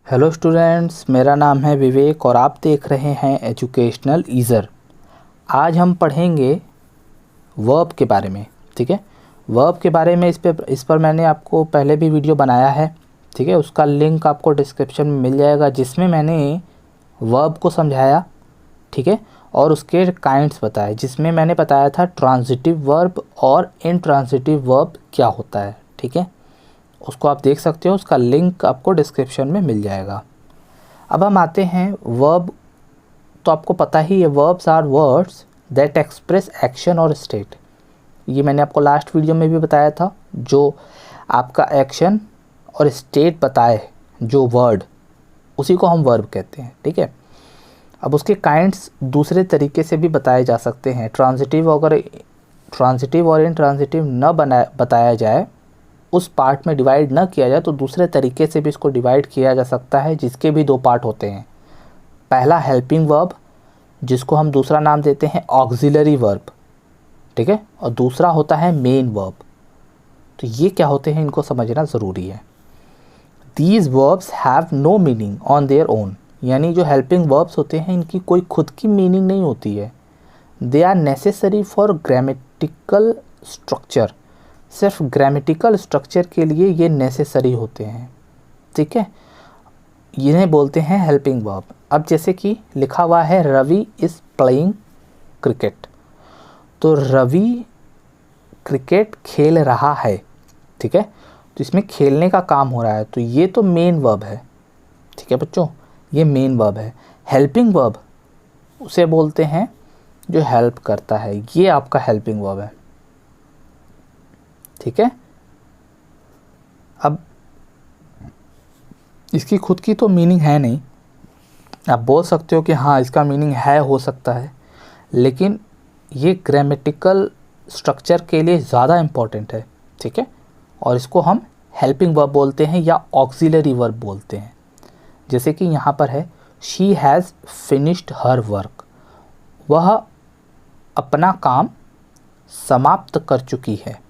Hello students, मेरा नाम है विवेक और आप देख रहे हैं एजुकेशनल ईज़र। आज हम पढ़ेंगे वर्ब के बारे में। ठीक है, वर्ब के बारे में इस पर मैंने आपको पहले भी वीडियो बनाया है। ठीक है, उसका लिंक आपको डिस्क्रिप्शन में मिल जाएगा, जिसमें मैंने वर्ब को समझाया। ठीक है, और उसके काइंड्स बताए, जिसमें मैंने बताया था ट्रांजिटिव वर्ब और इनट्रांजिटिव वर्ब क्या होता है। ठीक है, उसको आप देख सकते हो, उसका लिंक आपको डिस्क्रिप्शन में मिल जाएगा। अब हम आते हैं वर्ब। तो आपको पता ही है, verbs are words that express action और स्टेट। ये मैंने आपको लास्ट वीडियो में भी बताया था। जो आपका एक्शन और स्टेट बताए जो वर्ड, उसी को हम वर्ब कहते हैं। ठीक है, अब उसके काइंड्स दूसरे तरीके से भी बताए जा सकते हैं। ट्रांजिटिव और इनट्रांजिटिव न बताया जाए, उस पार्ट में डिवाइड न किया जाए, तो दूसरे तरीके से भी इसको डिवाइड किया जा सकता है, जिसके भी दो पार्ट होते हैं। पहला हेल्पिंग वर्ब, जिसको हम दूसरा नाम देते हैं ऑक्सिलरी वर्ब। ठीक है, और दूसरा होता है मेन वर्ब। तो ये क्या होते हैं, इनको समझना ज़रूरी है। These verbs have no meaning on their own, यानी जो हेल्पिंग वर्ब्स होते हैं, इनकी कोई खुद की मीनिंग नहीं होती है। They are necessary for grammatical structure, सिर्फ ग्रामेटिकल स्ट्रक्चर के लिए ये नेसेसरी होते हैं। ठीक है, इन्हें बोलते हैं हेल्पिंग वर्ब। अब जैसे कि लिखा हुआ है रवि इज़ प्लेइंग क्रिकेट, तो रवि क्रिकेट खेल रहा है। ठीक है, तो इसमें खेलने का काम हो रहा है, तो ये तो मेन वर्ब है। ठीक है बच्चों, ये मेन वर्ब है। हेल्पिंग वर्ब उसे बोलते हैं जो हेल्प करता है, ये आपका हेल्पिंग वर्ब है। ठीक है, अब इसकी खुद की तो मीनिंग है नहीं। आप बोल सकते हो कि हाँ इसका मीनिंग है, हो सकता है, लेकिन ये ग्रामेटिकल स्ट्रक्चर के लिए ज़्यादा इम्पॉर्टेंट है। ठीक है, और इसको हम हेल्पिंग वर्ब बोलते हैं या ऑक्सिलरी वर्ब बोलते हैं। जैसे कि यहाँ पर है she has finished her work, वह अपना काम समाप्त कर चुकी है।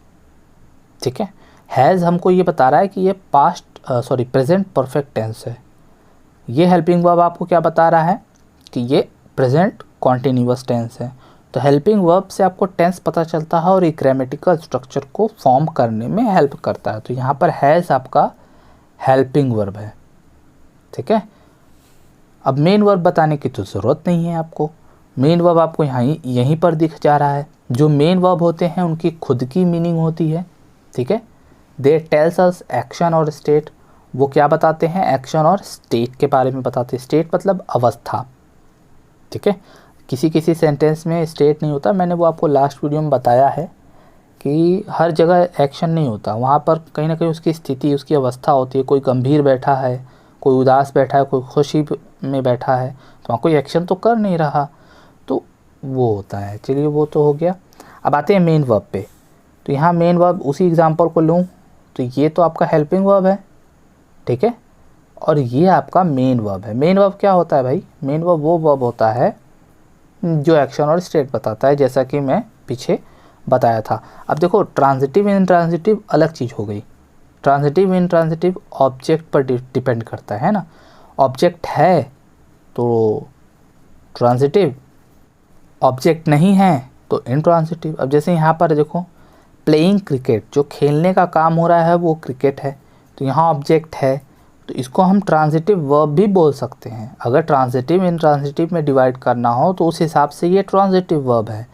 ठीक है, हैज़ हमको ये बता रहा है कि ये प्रेजेंट परफेक्ट टेंस है। ये हेल्पिंग वर्ब आपको क्या बता रहा है कि ये प्रेजेंट कॉन्टिन्यूअस टेंस है। तो हेल्पिंग वर्ब से आपको टेंस पता चलता है और ये ग्रामेटिकल स्ट्रक्चर को फॉर्म करने में हेल्प करता है। तो यहाँ पर हैज़ आपका हेल्पिंग वर्ब है। ठीक है, अब मेन वर्ब बताने की तो ज़रूरत नहीं है आपको। मेन वर्ब आपको यहीं पर दिख जा रहा है। जो मेन वर्ब होते हैं उनकी खुद की मीनिंग होती है। ठीक है, दे टेल्स अस एक्शन और स्टेट, वो क्या बताते हैं, एक्शन और स्टेट के बारे में बताते हैं। स्टेट मतलब अवस्था। ठीक है, किसी किसी सेंटेंस में स्टेट नहीं होता, मैंने वो आपको लास्ट वीडियो में बताया है कि हर जगह एक्शन नहीं होता, वहाँ पर कहीं ना कहीं उसकी स्थिति, उसकी अवस्था होती है। कोई गंभीर बैठा है, कोई उदास बैठा है, कोई खुशी में बैठा है, तो वहाँ कोई एक्शन तो कर नहीं रहा, तो वो होता है। चलिए, वो तो हो गया। अब आते हैं मेन वर्ब पे। तो यहाँ मेन वर्ब, उसी एग्जांपल को लूँ तो ये तो आपका हेल्पिंग वर्ब है। ठीक है, और ये आपका मेन वर्ब है। मेन वर्ब क्या होता है भाई, मेन वर्ब वो वर्ब होता है जो एक्शन और स्टेट बताता है, जैसा कि मैं पीछे बताया था। अब देखो, ट्रांजिटिव इनट्रांजिटिव अलग चीज़ हो गई। ट्रांजिटिव इनट्रांजिटिव ऑब्जेक्ट पर डिपेंड करता है ना। ऑब्जेक्ट है तो ट्रांजिटिव, ऑब्जेक्ट नहीं है तो इनट्रांजिटिव। अब जैसे यहाँ पर देखो, प्लेइंग क्रिकेट, जो खेलने का काम हो रहा है वो क्रिकेट है, तो यहाँ ऑब्जेक्ट है, तो इसको हम ट्रांजिटिव वर्ब भी बोल सकते हैं। अगर ट्रांजिटिव इनट्रांजिटिव में डिवाइड करना हो तो उस हिसाब से ये ट्रांजिटिव वर्ब है,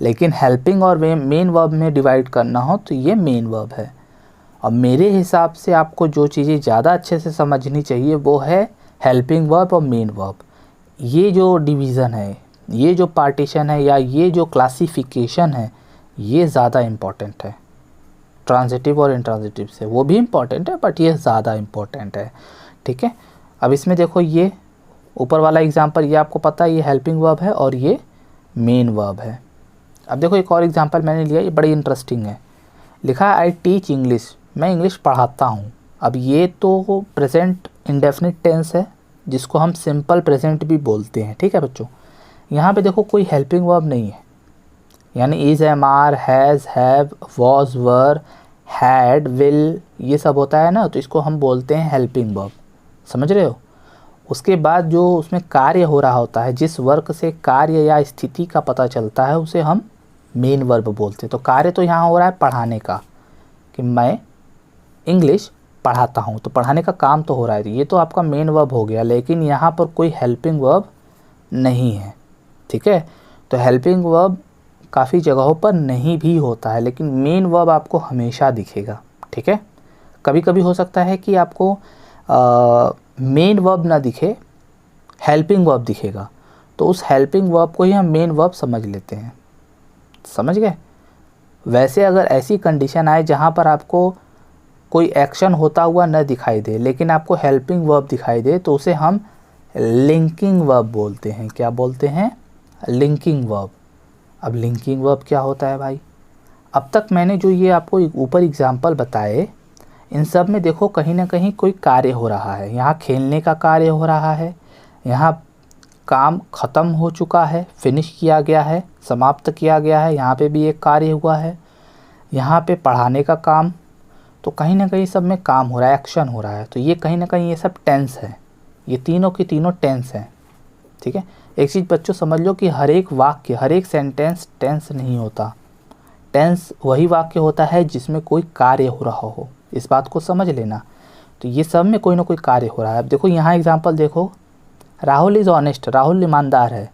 लेकिन हेल्पिंग और मेन वर्ब में डिवाइड करना हो तो ये मेन वर्ब है। अब मेरे हिसाब से आपको जो चीज़ें ज़्यादा अच्छे से समझनी चाहिए वो है हेल्पिंग वर्ब और मेन वर्ब। ये जो डिवीज़न है, ये जो पार्टीशन है, या ये जो क्लासिफिकेशन है, ये ज़्यादा इम्पॉर्टेंट है ट्रांजिटिव और इंट्रांजिटिव से। वो भी इम्पॉर्टेंट है, बट ये ज़्यादा इम्पॉर्टेंट है। ठीक है, अब इसमें देखो, ये ऊपर वाला एग्जांपल, ये आपको पता है ये हेल्पिंग वर्ब है और ये मेन वर्ब है। अब देखो, एक और एग्जांपल मैंने लिया, ये बड़ी इंटरेस्टिंग है। लिखा है आई टीच इंग्लिश, मैं इंग्लिश पढ़ाता हूँ। अब ये तो प्रेजेंट इंडेफिनिट टेंस है, जिसको हम सिंपल प्रेजेंट भी बोलते हैं। ठीक है बच्चों, यहाँ पे देखो कोई हेल्पिंग वर्ब नहीं है, यानी is, am, are, has, have, was, were, had, will, ये सब होता है ना, तो इसको हम बोलते हैं हेल्पिंग वर्ब। समझ रहे हो, उसके बाद जो उसमें कार्य हो रहा होता है, जिस वर्क से कार्य या स्थिति का पता चलता है, उसे हम मेन वर्ब बोलते हैं। तो कार्य तो यहाँ हो रहा है पढ़ाने का, कि मैं इंग्लिश पढ़ाता हूँ, तो पढ़ाने का काम तो हो रहा है, ये तो आपका मेन वर्ब हो गया। लेकिन यहाँ पर कोई हेल्पिंग वर्ब नहीं है, ठीक है। तो हेल्पिंग वर्ब काफ़ी जगहों पर नहीं भी होता है, लेकिन मेन वर्ब आपको हमेशा दिखेगा, ठीक है। कभी कभी हो सकता है कि आपको मेन वर्ब ना दिखे, हेल्पिंग वर्ब दिखेगा, तो उस हेल्पिंग वर्ब को ही हम मेन वर्ब समझ लेते हैं, समझ गए। वैसे अगर ऐसी कंडीशन आए जहाँ पर आपको कोई एक्शन होता हुआ न दिखाई दे, लेकिन आपको हेल्पिंग वर्ब दिखाई दे, तो उसे हम लिंकिंग वर्ब बोलते हैं। क्या बोलते हैं? Linking verb. अब लिंकिंग वर्ब क्या होता है भाई? अब तक मैंने जो ये आपको ऊपर एग्जाम्पल बताए, इन सब में देखो कहीं ना कहीं कोई कार्य हो रहा है। यहाँ खेलने का कार्य हो रहा है, यहाँ काम ख़त्म हो चुका है, फिनिश किया गया है, समाप्त किया गया है, यहाँ पे भी एक कार्य हुआ है, यहाँ पे पढ़ाने का काम। तो कहीं ना कहीं सब में काम हो रहा है, एक्शन हो रहा है। तो ये कहीं ना कहीं ये सब टेंस है, ये तीनों की तीनों टेंस हैं, ठीक है। एक चीज़ बच्चों समझ लो कि हर एक वाक्य, हर एक सेंटेंस टेंस नहीं होता। टेंस वही वाक्य होता है जिसमें कोई कार्य हो रहा हो, इस बात को समझ लेना। तो ये सब में कोई ना कोई कार्य हो रहा है। अब देखो यहाँ एग्जांपल देखो, राहुल इज़ ऑनेस्ट, राहुल ईमानदार है।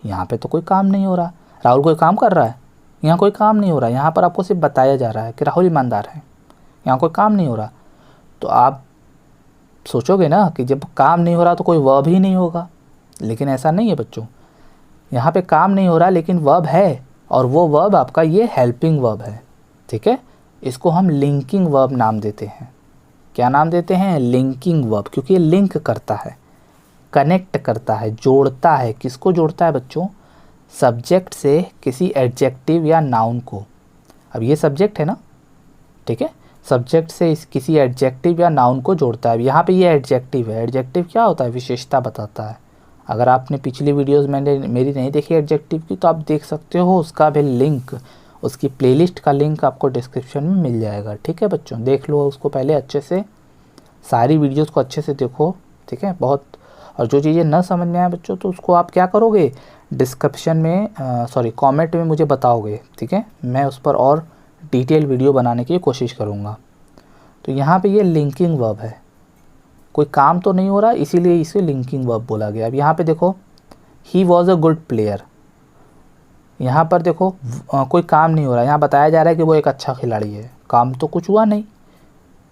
यहाँ पे तो कोई काम नहीं हो रहा, राहुल कोई काम कर रहा है? यहाँ कोई काम नहीं हो रहा। यहाँ पर आपको सिर्फ बताया जा रहा है कि राहुल ईमानदार है, यहाँ कोई काम नहीं हो रहा। तो आप सोचोगे ना कि जब काम नहीं हो रहा तो कोई वर्ब ही नहीं होगा, लेकिन ऐसा नहीं है बच्चों। यहाँ पे काम नहीं हो रहा लेकिन वर्ब है, और वो वर्ब आपका ये हेल्पिंग वर्ब है, ठीक है। इसको हम लिंकिंग वर्ब नाम देते हैं। क्या नाम देते हैं? लिंकिंग वर्ब, क्योंकि ये लिंक करता है, कनेक्ट करता है, जोड़ता है। किसको जोड़ता है बच्चों? सब्जेक्ट से किसी एडजेक्टिव या नाउन को। अब ये सब्जेक्ट है ना, ठीक है, सब्जेक्ट से किसी एडजेक्टिव या नाउन को जोड़ता है। यहाँ पे ये एडजेक्टिव है। एडजेक्टिव क्या होता है? विशेषता बताता है। अगर आपने पिछली वीडियोस मेरी नहीं देखी एडजेक्टिव की, तो आप देख सकते हो, उसका भी लिंक, उसकी प्लेलिस्ट का लिंक आपको डिस्क्रिप्शन में मिल जाएगा, ठीक है बच्चों। देख लो उसको पहले अच्छे से, सारी वीडियोस को अच्छे से देखो, ठीक है। बहुत, और जो चीज़ें न समझ में आए बच्चों, तो उसको आप क्या करोगे, डिस्क्रिप्शन में कमेंट में मुझे बताओगे, ठीक है। मैं उस पर और डिटेल वीडियो बनाने की कोशिश करूँगा। तो यहाँ पे ये लिंकिंग वर्ब है, कोई काम तो नहीं हो रहा, इसीलिए इसे लिंकिंग वर्ब बोला गया। अब यहाँ पे देखो, he was a good player. यहाँ पर देखो कोई काम नहीं हो रहा, यहाँ बताया जा रहा है कि वो एक अच्छा खिलाड़ी है, काम तो कुछ हुआ नहीं,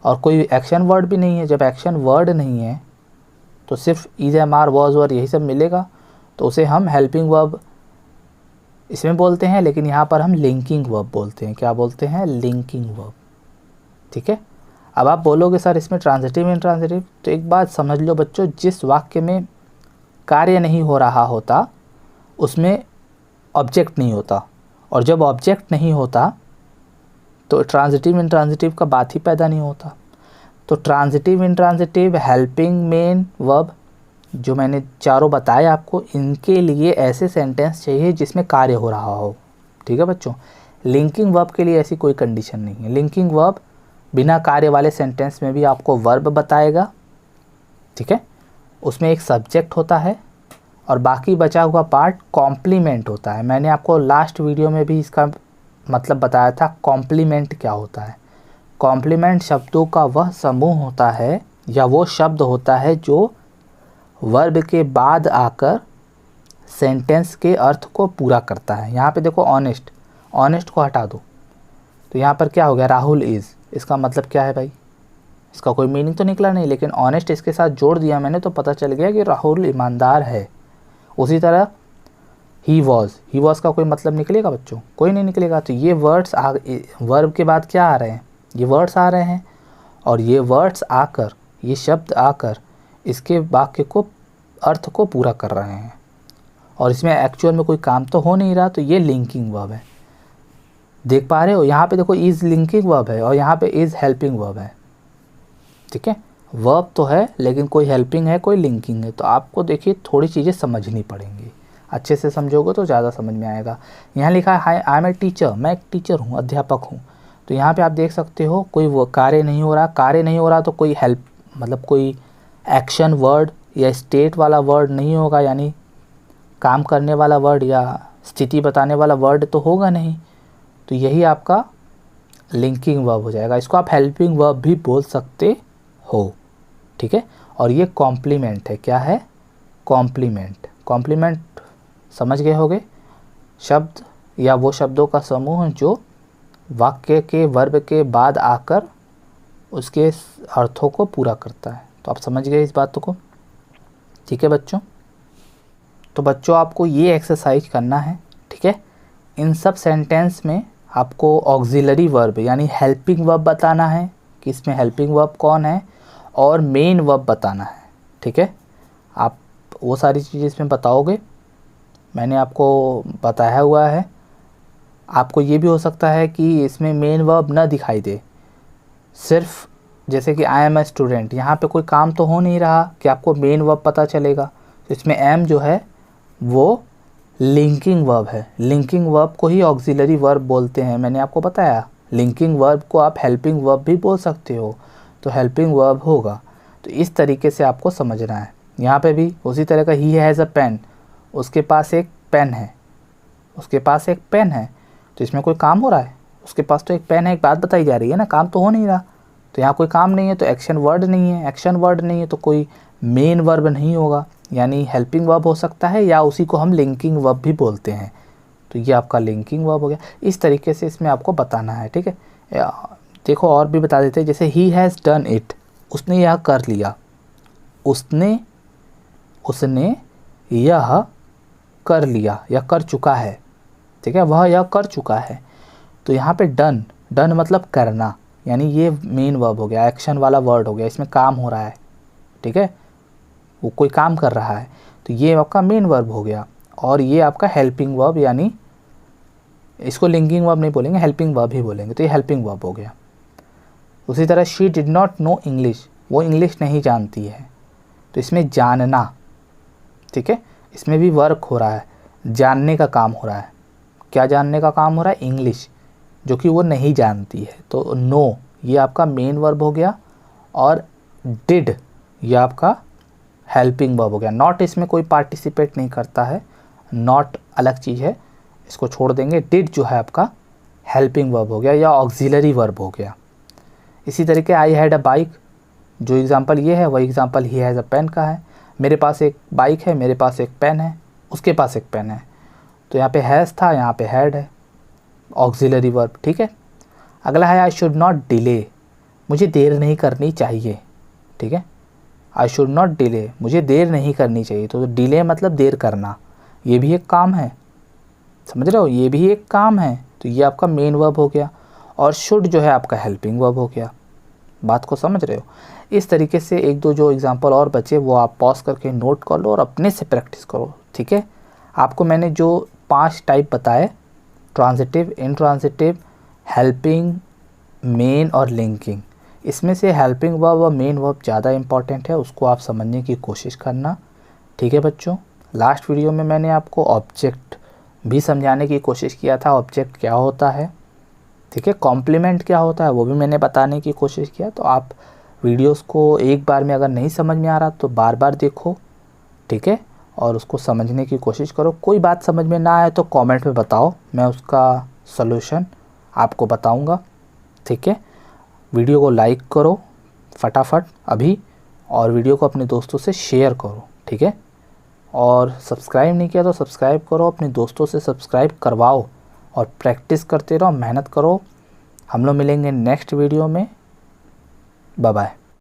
और कोई एक्शन वर्ड भी नहीं है। जब एक्शन वर्ड नहीं है तो सिर्फ इज, एम, आर, वॉज, वर यही सब मिलेगा, तो उसे हम हेल्पिंग वर्ब इसमें बोलते हैं। लेकिन यहाँ पर हम लिंकिंग वर्ब बोलते हैं। क्या बोलते हैं? लिंकिंग वर्ब, ठीक है। अब आप बोलोगे सर इसमें ट्रांजिटिव इंट्रांजिटिव, तो एक बात समझ लो बच्चों, जिस वाक्य में कार्य नहीं हो रहा होता उसमें ऑब्जेक्ट नहीं होता, और जब ऑब्जेक्ट नहीं होता तो ट्रांजिटिव इंट्रांजिटिव का बात ही पैदा नहीं होता। तो transitive intransitive, helping, main verb, जो मैंने चारों बताए आपको, इनके लिए ऐसे सेंटेंस चाहिए जिसमें कार्य हो रहा हो, ठीक है बच्चों। लिंकिंग वर्ब के लिए ऐसी कोई कंडीशन नहीं है। लिंकिंग वर्ब बिना कार्य वाले सेंटेंस में भी आपको वर्ब बताएगा, ठीक है। उसमें एक सब्जेक्ट होता है और बाकी बचा हुआ पार्ट कॉम्प्लीमेंट होता है। मैंने आपको लास्ट वीडियो में भी इसका मतलब बताया था, कॉम्प्लीमेंट क्या होता है। कॉम्प्लीमेंट शब्दों का वह समूह होता है, या वो शब्द होता है जो वर्ब के बाद आकर सेंटेंस के अर्थ को पूरा करता है। यहाँ पे देखो ऑनेस्ट, ऑनेस्ट को हटा दो तो यहाँ पर क्या हो गया? राहुल इज़। इसका मतलब क्या है भाई? इसका कोई मीनिंग तो निकला नहीं, लेकिन ऑनेस्ट इसके साथ जोड़ दिया मैंने तो पता चल गया कि राहुल ईमानदार है। उसी तरह ही वॉज का कोई मतलब निकलेगा बच्चों? कोई नहीं निकलेगा। तो ये वर्ड्स वर्ब के बाद क्या आ रहे हैं? ये वर्ड्स आ रहे हैं, और ये वर्ड्स आकर, ये शब्द आकर इसके वाक्य को, अर्थ को पूरा कर रहे हैं, और इसमें एक्चुअल में कोई काम तो हो नहीं रहा। तो ये लिंकिंग वर्ब है। देख पा रहे हो? यहाँ पे देखो इज़ लिंकिंग वर्ब है, और यहाँ पे इज़ हेल्पिंग वर्ब है, ठीक है। वर्ब तो है लेकिन कोई हेल्पिंग है, कोई लिंकिंग है। तो आपको देखिए थोड़ी चीज़ें समझनी पड़ेंगी, अच्छे से समझोगे तो ज़्यादा समझ में आएगा। यहाँ लिखा है आई एम ए टीचर, मैं एक टीचर हूँ, अध्यापक हूँ। तो यहाँ पे आप देख सकते हो कोई वो कार्य नहीं हो रहा। कार्य नहीं हो रहा तो कोई हेल्प, मतलब कोई एक्शन वर्ड या स्टेट वाला वर्ड नहीं होगा, यानी काम करने वाला वर्ड या स्थिति बताने वाला वर्ड तो होगा नहीं, तो यही आपका लिंकिंग वर्ब हो जाएगा। इसको आप हेल्पिंग वर्ब भी बोल सकते हो, ठीक है। और ये कॉम्प्लीमेंट है। क्या है? कॉम्प्लीमेंट। कॉम्प्लीमेंट समझ गए होगे, शब्द या वो शब्दों का समूह जो वाक्य के वर्ब के बाद आकर उसके अर्थों को पूरा करता है। तो आप समझ गए इस बात को, ठीक है बच्चों। तो बच्चों आपको ये एक्सरसाइज करना है, ठीक है। इन सब सेंटेंस में आपको ऑक्सिलरी वर्ब यानी हेल्पिंग वर्ब बताना है कि इसमें हेल्पिंग वर्ब कौन है, और मेन वर्ब बताना है, ठीक है। आप वो सारी चीज़ें इसमें बताओगे, मैंने आपको बताया हुआ है। आपको ये भी हो सकता है कि इसमें मेन वर्ब ना दिखाई दे, सिर्फ जैसे कि आई एम ए स्टूडेंट, यहाँ पे कोई काम तो हो नहीं रहा कि आपको मेन वर्ब पता चलेगा। तो इसमें एम जो है वो लिंकिंग वर्ब है। लिंकिंग वर्ब को ही ऑक्सिलरी वर्ब बोलते हैं, मैंने आपको बताया। लिंकिंग वर्ब को आप हेल्पिंग वर्ब भी बोल सकते हो, तो हेल्पिंग वर्ब होगा। तो इस तरीके से आपको समझना है। यहाँ पे भी उसी तरह का ही हैज़ अ पेन, उसके पास एक पेन है, उसके पास एक पेन है, तो इसमें कोई काम हो रहा है? उसके पास तो एक पेन है, एक बात बताई जा रही है ना, काम तो हो नहीं रहा। तो यहाँ कोई काम नहीं है, तो एक्शन वर्ड नहीं है, एक्शन वर्ड नहीं है तो कोई मेन वर्ब नहीं होगा, यानी हेल्पिंग वर्ब हो सकता है, या उसी को हम लिंकिंग वर्ब भी बोलते हैं। तो ये आपका लिंकिंग वर्ब हो गया। इस तरीके से इसमें आपको बताना है, ठीक है। देखो और भी बता देते हैं, जैसे ही हैज़ डन इट, उसने यह कर लिया, उसने यह कर लिया या कर चुका है, ठीक है, वह यह कर चुका है। तो यहाँ पे डन, डन मतलब करना, यानी ये मेन वर्ब हो गया, एक्शन वाला वर्ड हो गया, इसमें काम हो रहा है, ठीक है, वो कोई काम कर रहा है, तो ये आपका मेन वर्ब हो गया। और ये आपका हेल्पिंग वर्ब, यानी इसको लिंकिंग वर्ब नहीं बोलेंगे, हेल्पिंग वर्ब ही बोलेंगे, तो ये हेल्पिंग वर्ब हो गया। उसी तरह she did not know English, वो इंग्लिश नहीं जानती है, तो इसमें जानना, ठीक है, इसमें भी वर्क हो रहा है, जानने का काम हो रहा है। क्या जानने का काम हो रहा है? इंग्लिश, जो कि वो नहीं जानती है। तो नो ये आपका मेन वर्ब हो गया, और डिड ये आपका हेल्पिंग वर्ब हो गया। नॉट इसमें कोई पार्टिसिपेट नहीं करता है, नॉट अलग चीज़ है, इसको छोड़ देंगे। डिड जो है आपका हेल्पिंग वर्ब हो गया या ऑक्सिलरी वर्ब हो गया। इसी तरीके आई हैड अ बाइक, जो एग्जांपल ये है वही एग्जांपल ही हैज़ अ पेन का है। मेरे पास एक बाइक है, मेरे पास एक पेन है, उसके पास एक पेन है, तो यहाँ पे हैज़ था, यहाँ पे हैड है, ऑक्सिलरी वर्ब, ठीक है। अगला है आई शुड नॉट डिले, मुझे देर नहीं करनी चाहिए, ठीक है। आई शुड नॉट डिले, मुझे देर नहीं करनी चाहिए, तो डिले मतलब देर करना, ये भी एक काम है, समझ रहे हो, ये भी एक काम है। तो ये आपका मेन वर्ब हो गया, और शुड जो है आपका हेल्पिंग वर्ब हो गया। बात को समझ रहे हो? इस तरीके से एक दो जो एग्जांपल और बचे वो आप पॉज करके नोट कर लो और अपने से प्रैक्टिस करो, ठीक है। आपको मैंने जो 5 टाइप बताए, ट्रांजिटिव, इंट्रांजिटिव, हेल्पिंग, मेन और लिंकिंग, इसमें से हेल्पिंग वर्ब और मेन वर्ब ज़्यादा इंपॉर्टेंट है, उसको आप समझने की कोशिश करना, ठीक है बच्चों। लास्ट वीडियो में मैंने आपको ऑब्जेक्ट भी समझाने की कोशिश किया था, ऑब्जेक्ट क्या होता है, ठीक है, कॉम्प्लीमेंट क्या होता है वो भी मैंने बताने की कोशिश किया। तो आप वीडियोस को एक बार में अगर नहीं समझ में आ रहा तो बार बार देखो, ठीक है, और उसको समझने की कोशिश करो। कोई बात समझ में ना आए तो कमेंट में बताओ, मैं उसका सलूशन आपको बताऊंगा, ठीक है। वीडियो को लाइक करो फटाफट अभी, और वीडियो को अपने दोस्तों से शेयर करो, ठीक है। और सब्सक्राइब नहीं किया तो सब्सक्राइब करो, अपने दोस्तों से सब्सक्राइब करवाओ, और प्रैक्टिस करते रहो, मेहनत करो। हम लोग मिलेंगे नेक्स्ट वीडियो में, बाय बाय।